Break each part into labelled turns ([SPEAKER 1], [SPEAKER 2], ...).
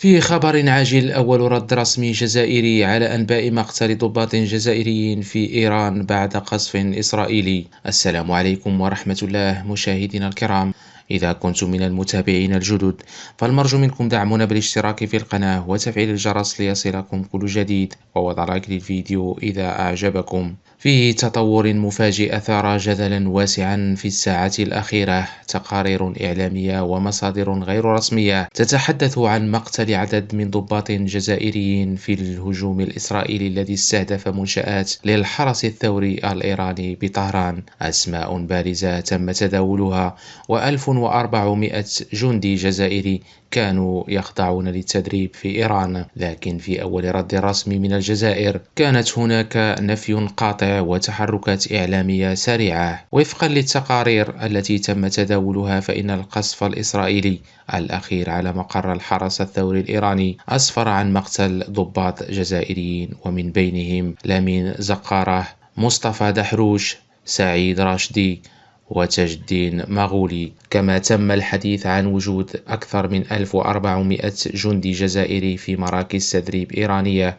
[SPEAKER 1] في خبر عاجل، أول رد رسمي جزائري على أنباء مقتل ضباط جزائريين في إيران بعد قصف إسرائيلي. السلام عليكم ورحمة الله مشاهدينا الكرام. إذا كنتم من المتابعين الجدد فالمرجو منكم دعمنا بالاشتراك في القناة وتفعيل الجرس ليصلكم كل جديد ووضع لايك للفيديو إذا أعجبكم. في تطور مفاجئ أثار جدلا واسعا في الساعات الأخيرة، تقارير إعلامية ومصادر غير رسمية تتحدث عن مقتل عدد من ضباط جزائريين في الهجوم الإسرائيلي الذي استهدف منشآت للحرس الثوري الإيراني بطهران. أسماء بارزة تم تداولها، و1400 جندي جزائري كانوا يخضعون للتدريب في إيران. لكن في أول رد رسمي من الجزائر كانت هناك نفي قاطع وتحركات إعلامية سريعة. وفقا للتقارير التي تم تداولها، فإن القصف الإسرائيلي الأخير على مقر الحرس الثوري الإيراني أسفر عن مقتل ضباط جزائريين، ومن بينهم لامين زقارة، مصطفى دحروش، سعيد راشدي، وتاج الدين مغولي. كما تم الحديث عن وجود أكثر من 1400 جندي جزائري في مراكز تدريب إيرانية،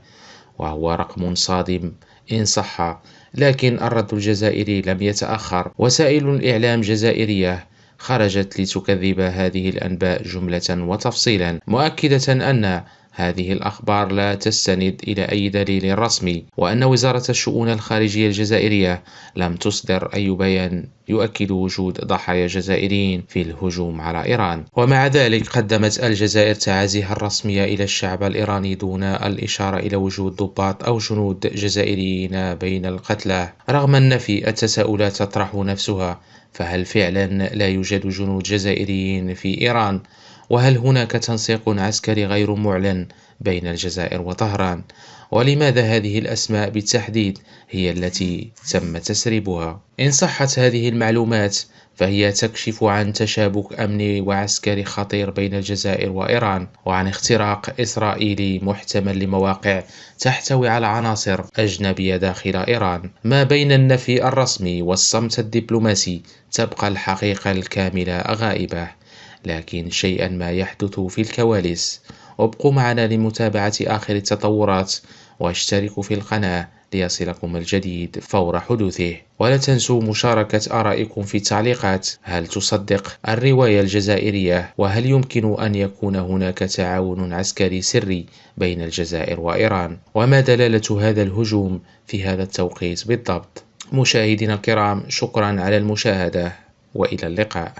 [SPEAKER 1] وهو رقم صادم إن صح. لكن الرد الجزائري لم يتأخر. وسائل الإعلام الجزائرية خرجت لتكذب هذه الأنباء جملة وتفصيلا، مؤكدة أن هذه الأخبار لا تستند إلى أي دليل رسمي، وأن وزارة الشؤون الخارجية الجزائرية لم تصدر أي بيان يؤكد وجود ضحايا جزائريين في الهجوم على إيران. ومع ذلك قدمت الجزائر تعازيها الرسمية إلى الشعب الإيراني دون الإشارة إلى وجود ضباط أو جنود جزائريين بين القتلى. رغم النفي، التساؤلات تطرح نفسها: فهل فعلا لا يوجد جنود جزائريين في إيران؟ وهل هناك تنسيق عسكري غير معلن بين الجزائر وطهران؟ ولماذا هذه الأسماء بالتحديد هي التي تم تسريبها؟ إن صحت هذه المعلومات فهي تكشف عن تشابك أمني وعسكري خطير بين الجزائر وإيران، وعن اختراق إسرائيلي محتمل لمواقع تحتوي على عناصر أجنبية داخل إيران. ما بين النفي الرسمي والصمت الدبلوماسي تبقى الحقيقة الكاملة غائبة، لكن شيئا ما يحدث في الكواليس. وابقوا معنا لمتابعة آخر التطورات، واشتركوا في القناة ليصلكم الجديد فور حدوثه. ولا تنسوا مشاركة آرائكم في التعليقات. هل تصدق الرواية الجزائرية؟ وهل يمكن أن يكون هناك تعاون عسكري سري بين الجزائر وإيران؟ وما دلالة هذا الهجوم في هذا التوقيت بالضبط؟ مشاهدينا الكرام، شكرا على المشاهدة، وإلى اللقاء.